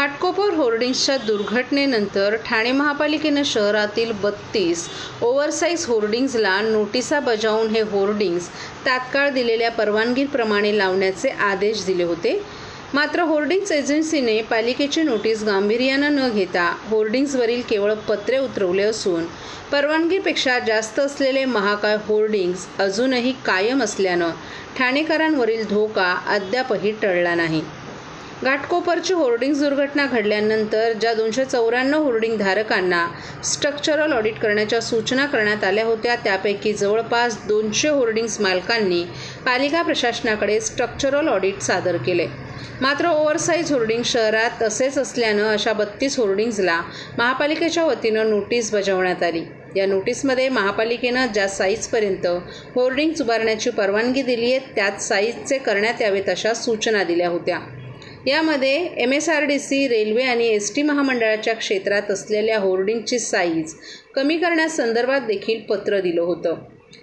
घाटकोपर होर्डिंग्सच्या दुर्घटनेनंतर ठाणे महापालिकेनं शहरातील 32 ओव्हरसाइज होर्डिंग्जला नोटिसा बजावून हे होर्डिंग्ज तात्काळ दिलेल्या परवानगीप्रमाणे लावण्याचे आदेश दिले होते। मात्र होर्डिंग्ज एजन्सीने पालिकेची नोटीस गांभीर्यानं न घेता होर्डिंग्जवरील केवळ पत्रे उतरवले असून परवानगीपेक्षा जास्त असलेले महाकाय होर्डिंग्ज अजूनही कायम असल्यानं ठाणेकरांवरील धोका अद्यापही टळला नाही। घाटकोपरची होर्डिंग्ज दुर्घटना घडल्यानंतर ज्या 294 होर्डिंग धारकांना स्ट्रक्चरल ऑडिट करण्याच्या सूचना करण्यात आल्या होत्या त्यापैकी जवळपास 200 होर्डिंग्ज मालकांनी पालिका प्रशासनाकडे स्ट्रक्चरल ऑडिट सादर केले। मात्र ओव्हरसाइज होर्डिंग शहरात तसेच असल्यानं अशा 32 होर्डिंग्जला महापालिकेच्या वतीनं नोटीस बजावण्यात आली। या नोटीसमध्ये महापालिकेनं ज्या साईजपर्यंत होर्डिंग्ज उभारण्याची परवानगी दिली आहे त्याच साईजचे करण्यात यावेत अशा सूचना दिल्या होत्या। यामध्ये MSRDC, रेल्वे आणि ST महामंडळाच्या क्षेत्रात असलेल्या होर्डिंगची साईज कमी करण्यासंदर्भात देखील पत्र दिलं होतं।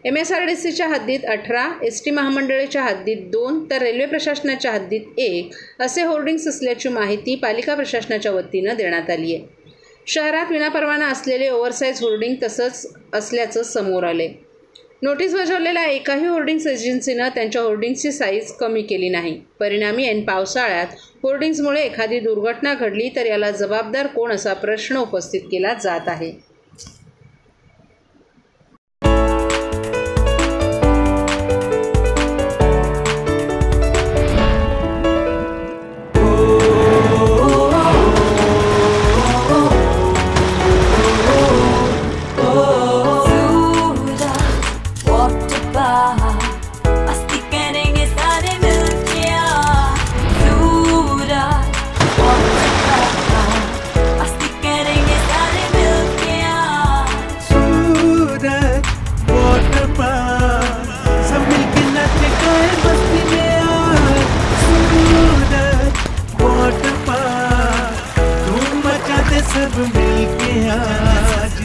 MSRDCच्या हद्दीत 18, ST महामंडळाच्या हद्दीत 2 तर रेल्वे प्रशासनाच्या हद्दीत 1 असे होर्डिंग्स असल्याची माहिती पालिका प्रशासनाच्या वतीनं देण्यात आली आहे। शहरात विनापरवाना असलेले ओव्हरसाइज होर्डिंग तसंच असल्याचं समोर आले। नोटीस बजावलेल्या एकाही होर्डिंग्स एजन्सीनं त्यांच्या होर्डिंग्सची साईज कमी केली नाही। परिणामी ऐन पावसाळ्यात होर्डिंग्समुळे एखादी दुर्घटना घडली तर याला जबाबदार कोण असा प्रश्न उपस्थित केला जात आहे। सब मिलके आज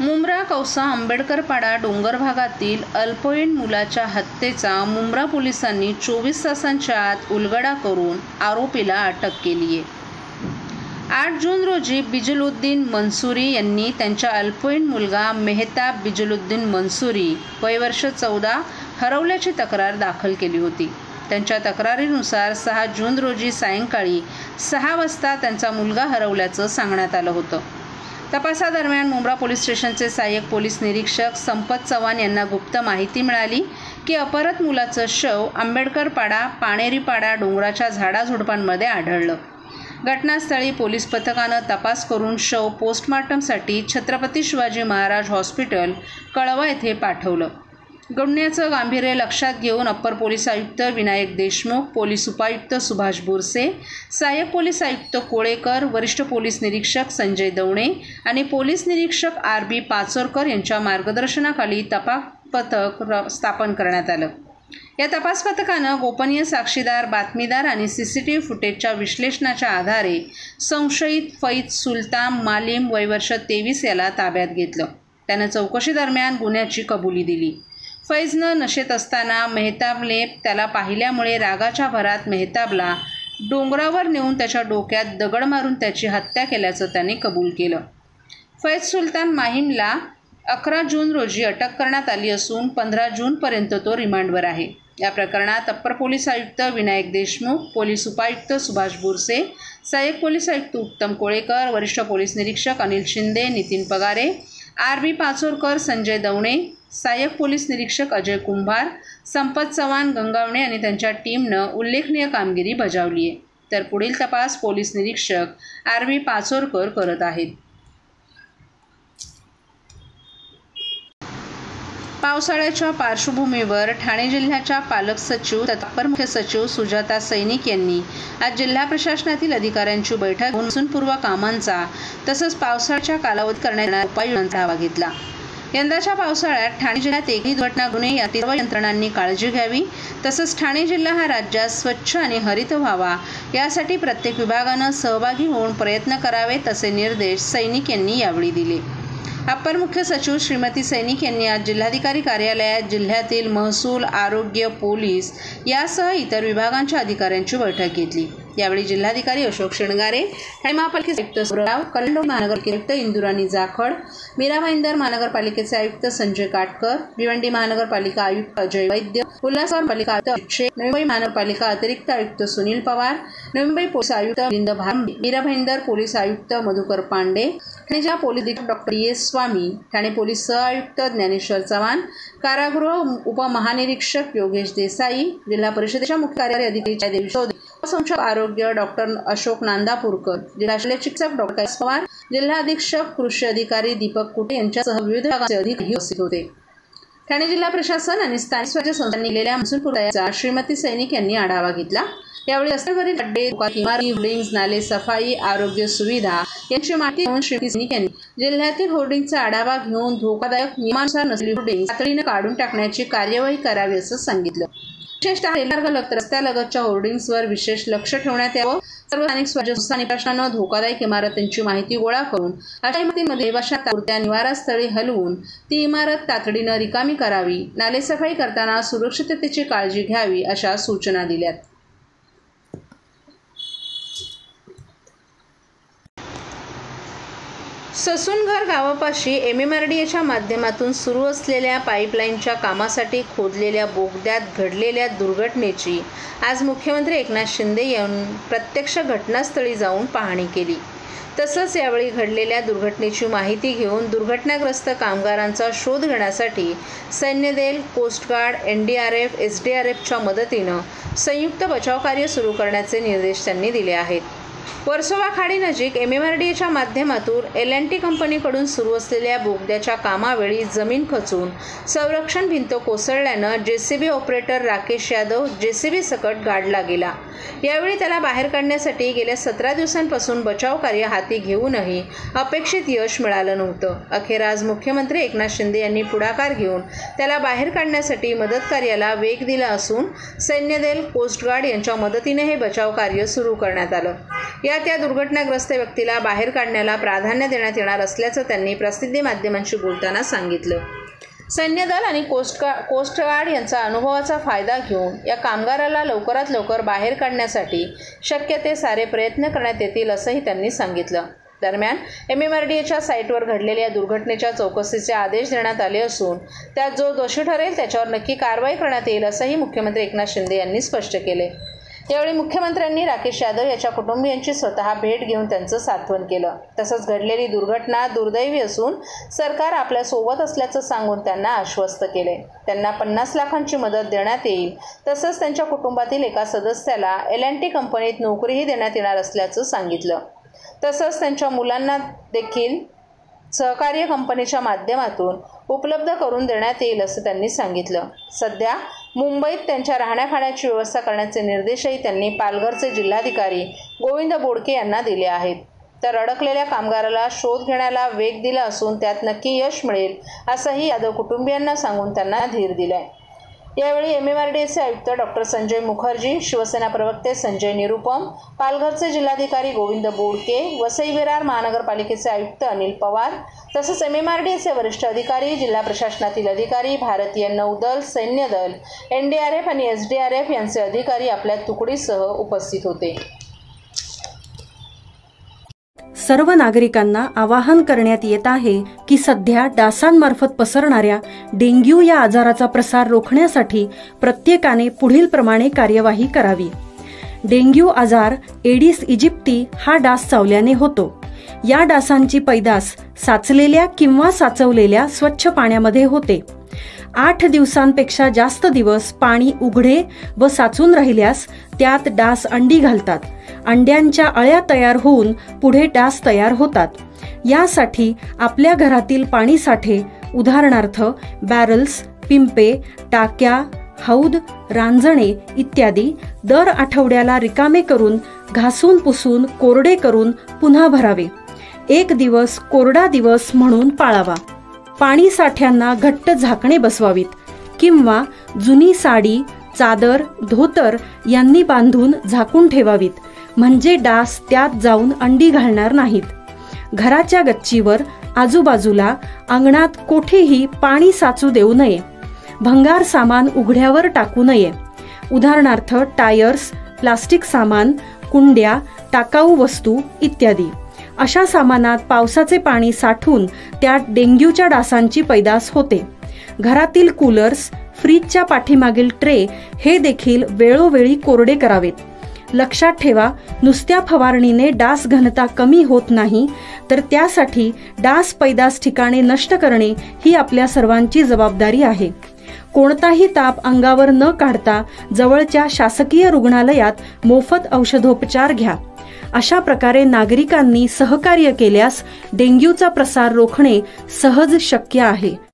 मुंब्रा कौसा आंबेडकरपाडा डोंगर भागातील अल्पवयीन मुलाच्या हत्येचा मुंब्रा पोलिसांनी 24 तासांच्या आत उलगडा करून आरोपीला अटक केली आहे। 8 जून रोजी बिजलुद्दीन मंसूरी यांनी त्यांच्या अल्पवयीन मुलगा मेहताब बिजलुद्दीन मंसूरी वय वर्ष 14 हरवल्याची तक्रार दाखल केली होती। त्यांच्या तक्रारीनुसार 6 जून रोजी सायंकाळी 6 वाजता त्यांचा मुलगा हरवल्याचं सांगण्यात आलं होतं। तपासादरम्यान मुंब्रा पोलीस स्टेशनचे सहाय्यक पोलीस निरीक्षक संपत चव्हाण यांना गुप्त माहिती मिळाली की अपहृत मुलाचं शव आंबेडकरपाडा पाणेरीपाडा डोंगराच्या झाडाझुडपांमध्ये आढळलं। घटनास्थळी पोलीस पथकानं तपास करून शव पोस्टमॉर्टमसाठी छत्रपती शिवाजी महाराज हॉस्पिटल कळवा येथे पाठवलं। गुन्ह्याचं गांभीर्य लक्षात घेऊन अप्पर पोलीस आयुक्त विनायक देशमुख, पोलीस उपायुक्त सुभाष बुरसे, सहाय्यक पोलीस आयुक्त कोळेकर, वरिष्ठ पोलीस निरीक्षक संजय दवणे आणि पोलीस निरीक्षक RB पाचोरकर यांच्या मार्गदर्शनाखाली तपास पथक स्थापन करण्यात आलं। या तपास पथकानं गोपनीय साक्षीदार, बातमीदार आणि CCTV फुटेजच्या विश्लेषणाच्या आधारे संशयित फैज सुलतान मालिम वय वर्ष 23 याला ताब्यात घेतलं। त्यानं चौकशी दरम्यान गुन्ह्याची कबुली दिली। फैजनं नशेत असताना मेहताबने त्याला पाहिल्यामुळे रागाच्या भरात मेहताबला डोंगरावर नेऊन त्याच्या डोक्यात दगड मारून त्याची हत्या केल्याचं त्याने कबूल केलं। फैज सुलतान माहीमला 11 जून रोजी अटक करण्यात आली असून 15 जूनपर्यंत तो रिमांडवर आहे। या प्रकरणात अप्पर पोलीस आयुक्त विनायक देशमुख, पोलीस उपायुक्त सुभाष बुरसे, सहाय्यक पोलीस आयुक्त उत्तम कोळेकर, वरिष्ठ पोलीस निरीक्षक अनिल शिंदे, नितीन पगारे, RB पाचोरकर, संजय दवणे, सहाय्यक पोलीस निरीक्षक अजय कुंभार, संपत चव्हाण, गंगावणे आणि त्यांच्या टीमनं उल्लेखनीय कामगिरी बजावली आहे। तर पुढील तपास पोलीस निरीक्षक RB पाचोरकर करत आहेत। पावसाळ्याच्या पार्श्वभूमीवर ठाणे जिल्ह्याच्या पालक सचिव तथा अपर मुख्य सचिव सुजाता सैनिक यांनी आज जिल्हा प्रशासनातील अधिकाऱ्यांची बैठक घेऊन मान्सूनपूर्व कामांचा तसंच पावसाळ्याच्या कालावधीत करण्यात येणाऱ्या उपाययोजनांचा आढावा घेतला। यंदाच्या पावसाळ्यात ठाणे जिल्ह्यात एकही दुर्घटना घडू नये यासाठी सर्व यंत्रणांनी काळजी घ्यावी। तसंच ठाणे जिल्हा हा राज्यात स्वच्छ आणि हरित व्हावा यासाठी प्रत्येक विभागानं सहभागी होऊन प्रयत्न करावेत असे निर्देश सैनिक यांनी यावेळी दिले। अप्पर मुख्य सचिव श्रीमती सैनिक यांनी आज जिल्हाधिकारी कार्यालयात जिल्ह्यातील महसूल, आरोग्य, पोलीस यासह इतर विभागांच्या अधिकाऱ्यांची बैठक घेतली। यावेळी जिल्हाधिकारी अशोक शेणगारे, ठाणे महापालिकेचे आयुक्त सुब्रराव, कल्याण महानगरपालिकेचे आयुक्त इंदुराणी जाखड, मीरा भाईंदर महानगरपालिकेचे आयुक्त संजय काटकर, भिवंडी महानगरपालिका आयुक्त अजय वैद्य, उल्हासनगर पालिका आयुक्त अभिषेक, नवी मुंबई महानगरपालिका अतिरिक्त आयुक्त सुनील पवार, नवी मुंबई पोलीस आयुक्त मिलिंद भारंबे, मीरा भाईंदर पोलीस आयुक्त मधुकर पांडे, ठाणे जिल्हा पोलीस अधीक्षक डॉक्टर एस स्वामी, ठाणे पोलीस सह आयुक्त ज्ञानेश्वर चव्हाण, कारागृह उपमहानिरीक्षक योगेश देसाई, जिल्हा परिषदेच्या मुख्य कार्यकारी अधिकारी जयदेवी शोधे, संचालक आरोग्य डॉक्टर अशोक नांदापूरकर, जिल्हा शल्य चिकित्सक डॉक्टर कैलास पवार, जिल्हा अधीक्षक कृषी अधिकारी दीपक कुटे यांच्यासह विविध विभागाचे अधिकारी उपस्थित होते। ठाणे जिल्हा प्रशासन आणि स्थानिक स्वराज्य संस्थांनी केलेल्या महसूल पुरवठ्याचा श्रीमती सैनिक यांनी आढावा घेतला। यावेळी रस्त्यावरील खड्डे, इमारती, होर्डिंग्ज, नाले, सफाई, आरोग्य सुविधा यांची माहिती घेऊन श्रीमती सैनिक यांनी जिल्ह्यातील होर्डिंगचा आढावा घेऊन धोकादायक नियमानुसार नसलेली होर्डिंग तातडीने काढून टाकण्याची कार्यवाही करावी असं सांगितलं। विशेषतः रेल्वेमार्ग रस्त्यालगतच्या होर्डिंग्सवर विशेष लक्ष ठेवण्यात यावं। सर्व स्थानिक स्वराज्य संस्थांनी प्रशासनानं धोकादायक इमारतींची माहिती गोळा करून अशा इमारतींमध्ये रहिवाशांना तात्पुरत्या निवारास्थळी हलवून ती इमारत तातडीनं रिकामी करावी, नालेसफाई करताना सुरक्षिततेची काळजी घ्यावी अशा सूचना दिल्यात। ससूनघर गावापाशी MMRDAच्या माध्यमातून सुरू असलेल्या पाईपलाईनच्या कामासाठी खोदलेल्या बोगद्यात घडलेल्या दुर्घटनेची आज मुख्यमंत्री एकनाथ शिंदे यांनी प्रत्यक्ष घटनास्थळी जाऊन पाहणी केली। तसंच यावेळी घडलेल्या दुर्घटनेची माहिती घेऊन दुर्घटनाग्रस्त कामगारांचा शोध घेण्यासाठी सैन्यदल, कोस्टगार्ड, NDRF, SDRFच्या मदतीनं संयुक्त बचाव कार्य सुरू करण्याचे निर्देश त्यांनी दिले आहेत। वर्सोवा खाडीनजीक MMRDAच्या माध्यमातून L&T कंपनीकडून सुरू असलेल्या बोगद्याच्या कामावेळी जमीन खचून संरक्षण भिंत कोसळल्यानं JCB operator Rakesh Yadav JCB सकट गाडला गेला। यावेळी त्याला बाहेर काढण्यासाठी गेल्या 17 दिवसांपासून बचाव कार्य हाती घेऊनही अपेक्षित यश मिळालं नव्हतं। अखेर आज मुख्यमंत्री एकनाथ शिंदे यांनी पुढाकार घेऊन त्याला बाहेर काढण्यासाठी मदत कार्याला वेग दिला असून सैन्यदल, कोस्टगार्ड यांच्या मदतीने हे बचाव कार्य सुरू करण्यात आलं। त्या दुर्घटनाग्रस्त व्यक्तीला बाहेर काढण्याला प्राधान्य देण्यात येणार असल्याचं त्यांनी प्रसिद्धी माध्यमांशी बोलताना सांगितलं। सैन्यदल आणि कोस्टगार्ड यांचा अनुभवाचा फायदा घेऊन या कामगाराला लवकरात लवकर बाहेर काढण्यासाठी शक्य ते सारे प्रयत्न करण्यात येतील असंही त्यांनी सांगितलं। दरम्यान MMRDAच्या साईटवर घडलेल्या दुर्घटनेच्या चौकशीचे आदेश देण्यात आले असून त्यात जो दोषी ठरेल त्याच्यावर नक्की कारवाई करण्यात येईल असंही मुख्यमंत्री एकनाथ शिंदे यांनी स्पष्ट केले। यावेळी मुख्यमंत्र्यांनी राकेश यादव याच्या कुटुंबियांची स्वतः भेट घेऊन त्यांचं सांत्वन केलं। तसंच घडलेली दुर्घटना दुर्दैवी असून सरकार आपल्या सोबत असल्याचं सांगून त्यांना आश्वस्त केले। त्यांना 50 लाखांची मदत देण्यात येईल। तसंच त्यांच्या कुटुंबातील एका सदस्याला L&T कंपनीत नोकरीही देण्यात येणार असल्याचं सांगितलं। तसंच त्यांच्या मुलांना देखील सहकार्य कंपनीच्या माध्यमातून उपलब्ध करून देण्यात येईल असं त्यांनी सांगितलं। सध्या मुंबईत त्यांच्या राहण्या-खाण्याची व्यवस्था करण्याचे निर्देशही त्यांनी पालघरचे जिल्हाधिकारी गोविंद बोडके यांना दिले आहेत। तर अडकलेल्या कामगाराला शोध घेण्याला वेग दिला असून त्यात नक्की यश मिळेल असंही यादव कुटुंबियांना सांगून त्यांना धीर दिलाय। यावेळी MMRDAचे आयुक्त डॉक्टर संजय मुखर्जी, शिवसेना प्रवक्ते संजय निरुपम, पालघरचे जिल्हाधिकारी गोविंद बोडके, वसई विरार महानगरपालिकेचे आयुक्त अनिल पवार तसंच MMRDAचे वरिष्ठ अधिकारी, जिल्हा प्रशासनातील अधिकारी, भारतीय नौदल, सैन्यदल, NDRF आणि SDRF यांचे अधिकारी आपल्या तुकडीसह उपस्थित होते। सर्व नागरिकांना आवाहन करण्यात येत आहे की सध्या डासांमार्फत पसरणाऱ्या डेंग्यू या आजाराचा प्रसार रोखण्यासाठी प्रत्येकाने पुढील प्रमाणे कार्यवाही करावी। डेंग्यू आजार एडिस इजिप्ती हा डास चावल्याने होतो। या डासांची पैदास साचलेल्या किंवा साचवलेल्या स्वच्छ पाण्यामध्ये होते। 8 दिवसांपेक्षा जास्त दिवस पाणी उघडे व साचून राहिल्यास त्यात डास अंडी घालतात। अंड्यांच्या अळ्या तयार होऊन पुढे डास तयार होतात। यासाठी आपल्या घरातील पाणी साठे उदाहरणार्थ बॅरल्स, पिंपे, टाक्या, हौद, रांजणे इत्यादी दर आठवड्याला रिकामे करून घासून पुसून कोरडे करून पुन्हा भरावे। 1 दिवस कोरडा दिवस म्हणून पाळावा। पाणी साठ्यांना घट्ट झाकणे बसवावीत किंवा जुनी साडी, चादर, धोतर यांनी बांधून झाकून ठेवावीत, म्हणजे डास त्यात जाऊन अंडी घालणार नाहीत. घराच्या गच्चीवर, आजूबाजूला, अंगणात कोठेही पाणी साचू देऊ नये. भंगार सामान उघड्यावर टाकू नये. उदाहरणार्थ टायर्स, प्लास्टिक सामान, कुंड्या, टाकाऊ वस्तू इत्यादी. अशा सामानात पावसाचे पाणी साठून त्यात डेंग्यूच्या डासांची पैदास होते. घरातील कूलर्स, फ्रीजच्या पाठीमागील ट्रे हे देखील वेळोवेळी कोरडे करावेत. लक्षात ठेवा, नुसत्या फवारणीने डास घनता कमी होत नाही, तर त्यासाठी डास पैदास ठिकाणे नष्ट करणे ही आपल्या सर्वांची जबाबदारी आहे. कोणताही ताप अंगावर न काढता जवळच्या शासकीय रुग्णालयात मोफत औषधोपचार घ्या. अशा प्रकारे नागरिकांनी सहकार्य केल्यास डेंग्यूचा प्रसार रोखणे सहज शक्य आहे.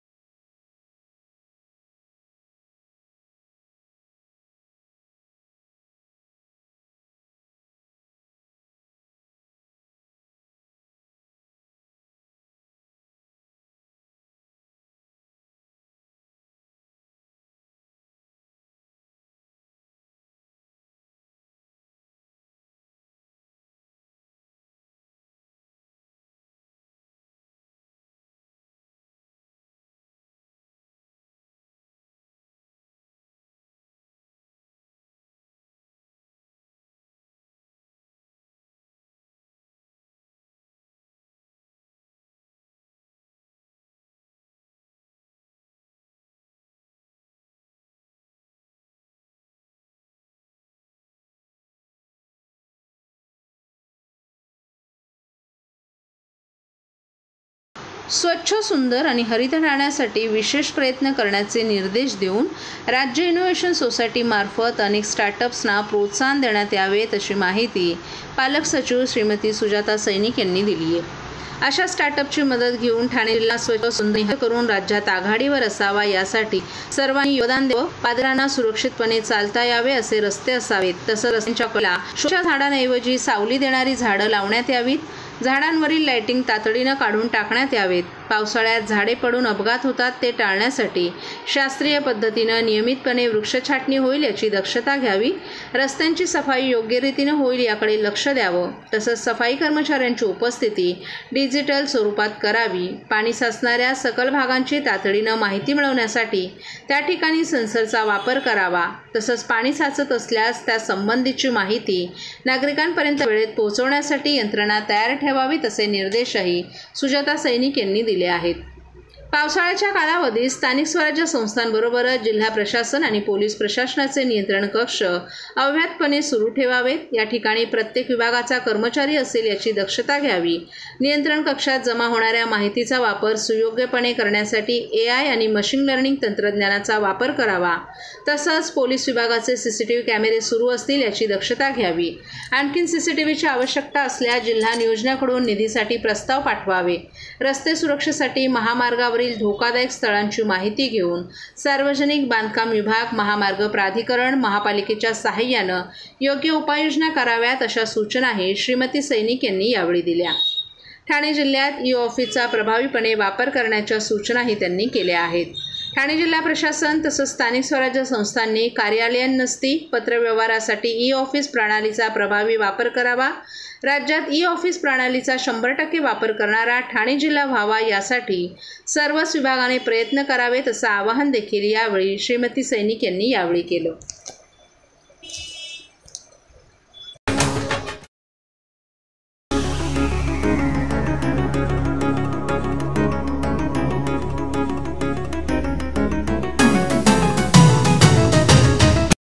स्वच्छ, सुंदर आणि हरित राहण्यासाठी विशेष प्रयत्न करण्याचे निर्देश देऊन राज्य इनोव्हेशन सोसायटी मार्फत अनेक स्टार्टअप्सना प्रोत्साहन देण्यात यावेत, अशी माहिती पालक सचिव श्रीमती सुजाता सैनिक यांनी दिली आहे. अशा स्टार्टअपची मदत घेऊन ठाणे जिल्हा स्वच्छ सुंदर करून राज्यात आघाडीवर असावा, यासाठी सर्वांनी योगदान द्यावं. पादरांना सुरक्षितपणे चालता यावे, असे रस्ते असावेत. तसंच रस्त्यांच्या कडेला शोच्या झाडांऐवजी सावली देणारी झाडं लावण्यात यावीत. झाडांवरील लाइटिंग तातडीनं काढून टाकण्यात यावेत. पावसाळ्यात झाडे पडून अपघात होतात, ते टाळण्यासाठी शास्त्रीय पद्धतीनं नियमितपणे वृक्षछाटणी होईल याची दक्षता घ्यावी. रस्त्यांची सफाई योग्य रीतीनं होईल याकडे लक्ष द्यावं. तसंच सफाई कर्मचाऱ्यांची उपस्थिती डिजिटल स्वरूपात करावी. पाणी साचणाऱ्या सकल भागांची तातडीनं माहिती मिळवण्यासाठी त्या ठिकाणी सेन्सरचा वापर करावा. तसंच पाणी साचत असल्यास त्या संबंधीची माहिती नागरिकांपर्यंत वेळेत पोहोचवण्यासाठी यंत्रणा तयार ठेवावीत, असे निर्देशही सुजाता सैनिक यांनी दिले आहेत. पावसाळ्याच्या कालावधीत स्थानिक स्वराज्य संस्थांबरोबरच जिल्हा प्रशासन आणि पोलीस प्रशासनाचे नियंत्रण कक्ष अव्याहतपणे सुरू ठेवावेत. या ठिकाणी प्रत्येक विभागाचा कर्मचारी असेल याची दक्षता घ्यावी. नियंत्रण कक्षात जमा होणाऱ्या माहितीचा वापर सुयोग्यपणे करण्यासाठी AI आणि मशीन लर्निंग तंत्रज्ञानाचा वापर करावा. तसंच पोलीस विभागाचे CCTV कॅमेरे सुरू असतील याची दक्षता घ्यावी. आणखीन CCTVची आवश्यकता असल्यास जिल्हा नियोजनाकडून निधीसाठी प्रस्ताव पाठवावे. रस्ते सुरक्षेसाठी महामार्गावर धोकादायक स्थळांची माहिती घेऊन सार्वजनिक बांधकाम विभाग, महामार्ग प्राधिकरण, महापालिकेच्या सहाय्यानं योग्य उपाययोजना कराव्यात, अशा सूचनाही श्रीमती सैनिक यांनी यावेळी दिल्या. ठाणे जिल्ह्यात ई-ऑफिसचा प्रभावीपणे वापर करण्याच्या सूचनाही त्यांनी केल्या आहेत. ठाणे जिल्हा प्रशासन तसंच स्थानिक स्वराज्य संस्थांनी कार्यालयीन नसती पत्रव्यवहारासाठी ई-ऑफिस प्रणालीचा प्रभावी वापर करावा. राज्यात ई-ऑफिस प्रणालीचा 100% वापर करणारा ठाणे जिल्हा व्हावा, यासाठी सर्वच विभागाने प्रयत्न करावेत, असं आवाहन देखील यावेळी श्रीमती सैनिक यांनी यावेळी केलं.